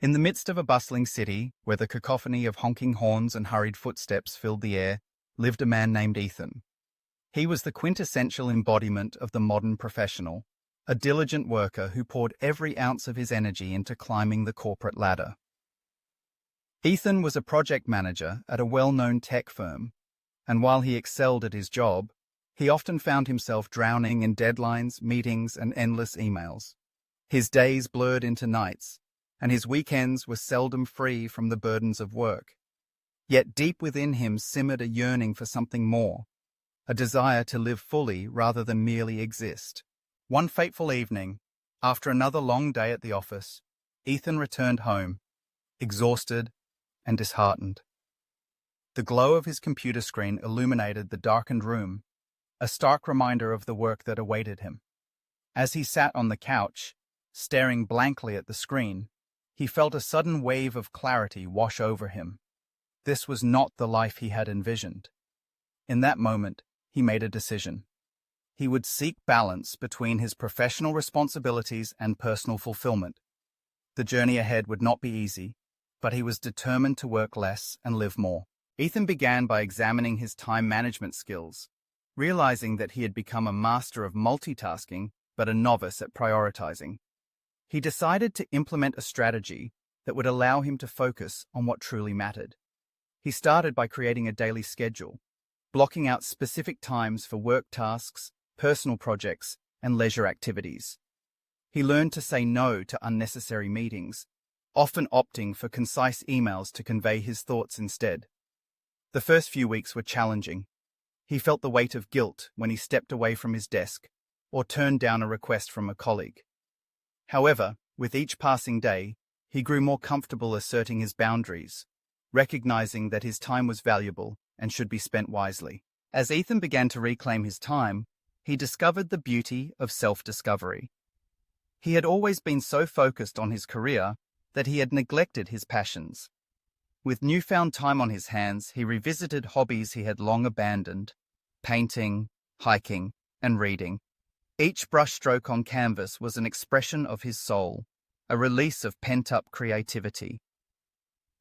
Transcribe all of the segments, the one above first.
In the midst of a bustling city, where the cacophony of honking horns and hurried footsteps filled the air, lived a man named Ethan. He was the quintessential embodiment of the modern professional, a diligent worker who poured every ounce of his energy into climbing the corporate ladder. Ethan was a project manager at a well-known tech firm, and while he excelled at his job, he often found himself drowning in deadlines, meetings, and endless emails. His days blurred into nights, and his weekends were seldom free from the burdens of work. Yet deep within him simmered a yearning for something more, a desire to live fully rather than merely exist. One fateful evening, after another long day at the office, Ethan returned home, exhausted and disheartened. The glow of his computer screen illuminated the darkened room, a stark reminder of the work that awaited him. As he sat on the couch, staring blankly at the screen, he felt a sudden wave of clarity wash over him. This was not the life he had envisioned. In that moment, he made a decision. He would seek balance between his professional responsibilities and personal fulfillment. The journey ahead would not be easy, but he was determined to work less and live more. Ethan began by examining his time management skills, realizing that he had become a master of multitasking but a novice at prioritizing. He decided to implement a strategy that would allow him to focus on what truly mattered. He started by creating a daily schedule, blocking out specific times for work tasks, personal projects, and leisure activities. He learned to say no to unnecessary meetings, often opting for concise emails to convey his thoughts instead. The first few weeks were challenging. He felt the weight of guilt when he stepped away from his desk or turned down a request from a colleague. However, with each passing day, he grew more comfortable asserting his boundaries, recognizing that his time was valuable and should be spent wisely. As Ethan began to reclaim his time, he discovered the beauty of self-discovery. He had always been so focused on his career that he had neglected his passions. With newfound time on his hands, he revisited hobbies he had long abandoned: painting, hiking, and reading. Each brushstroke on canvas was an expression of his soul, a release of pent-up creativity.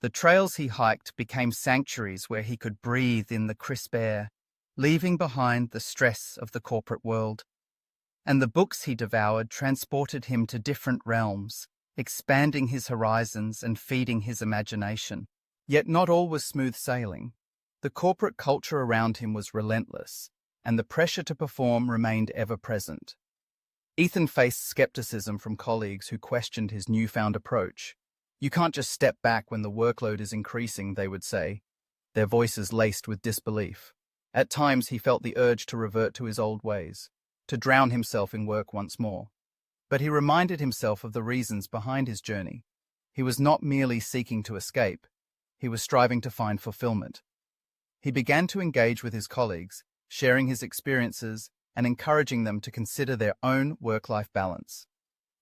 The trails he hiked became sanctuaries where he could breathe in the crisp air, leaving behind the stress of the corporate world. And the books he devoured transported him to different realms, expanding his horizons and feeding his imagination. Yet not all was smooth sailing. The corporate culture around him was relentless, and the pressure to perform remained ever present. Ethan faced skepticism from colleagues who questioned his newfound approach. "You can't just step back when the workload is increasing," they would say, their voices laced with disbelief. At times he felt the urge to revert to his old ways, to drown himself in work once more. But he reminded himself of the reasons behind his journey. He was not merely seeking to escape, he was striving to find fulfillment. He began to engage with his colleagues, sharing his experiences and encouraging them to consider their own work-life balance.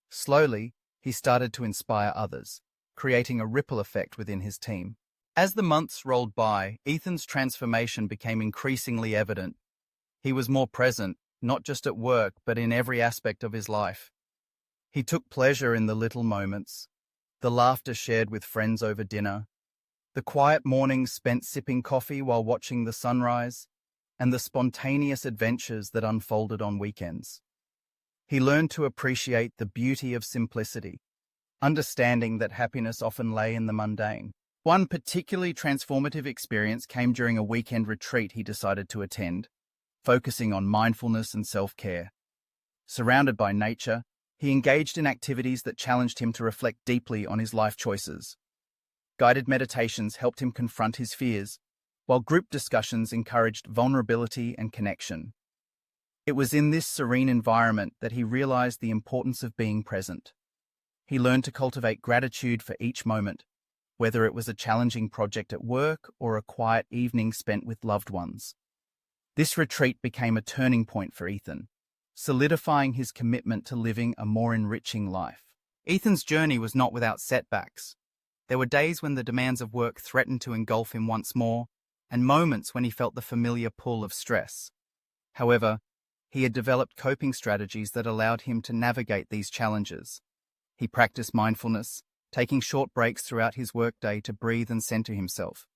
Slowly, he started to inspire others, creating a ripple effect within his team. As the months rolled by, Ethan's transformation became increasingly evident. He was more present, not just at work, but in every aspect of his life. He took pleasure in the little moments, the laughter shared with friends over dinner, the quiet mornings spent sipping coffee while watching the sunrise, and the spontaneous adventures that unfolded on weekends. He learned to appreciate the beauty of simplicity, understanding that happiness often lay in the mundane. One particularly transformative experience came during a weekend retreat he decided to attend, focusing on mindfulness and self-care. Surrounded by nature, he engaged in activities that challenged him to reflect deeply on his life choices. Guided meditations helped him confront his fears, while group discussions encouraged vulnerability and connection. It was in this serene environment that he realized the importance of being present. He learned to cultivate gratitude for each moment, whether it was a challenging project at work or a quiet evening spent with loved ones. This retreat became a turning point for Ethan, solidifying his commitment to living a more enriching life. Ethan's journey was not without setbacks. There were days when the demands of work threatened to engulf him once more, and moments when he felt the familiar pull of stress. However, he had developed coping strategies that allowed him to navigate these challenges. He practiced mindfulness, taking short breaks throughout his workday to breathe and center himself.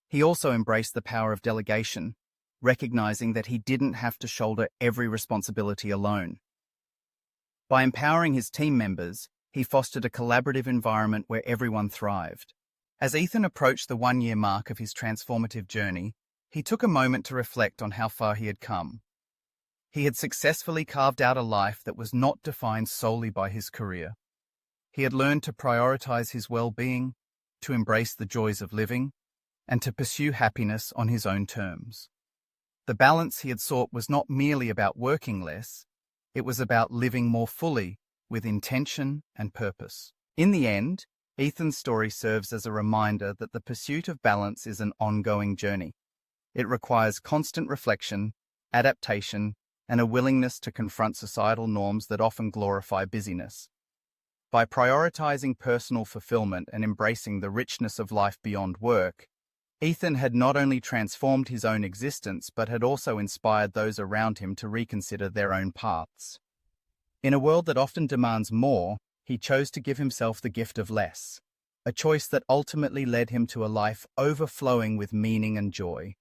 He also embraced the power of delegation, recognizing that he didn't have to shoulder every responsibility alone. By empowering his team members, he fostered a collaborative environment where everyone thrived. As Ethan approached the one-year mark of his transformative journey, he took a moment to reflect on how far he had come. He had successfully carved out a life that was not defined solely by his career. He had learned to prioritize his well-being, to embrace the joys of living, and to pursue happiness on his own terms. The balance he had sought was not merely about working less, it was about living more fully, with intention and purpose. In the end, Ethan's story serves as a reminder that the pursuit of balance is an ongoing journey. It requires constant reflection, adaptation, and a willingness to confront societal norms that often glorify busyness. By prioritizing personal fulfillment and embracing the richness of life beyond work, Ethan had not only transformed his own existence but had also inspired those around him to reconsider their own paths. In a world that often demands more, he chose to give himself the gift of less, a choice that ultimately led him to a life overflowing with meaning and joy.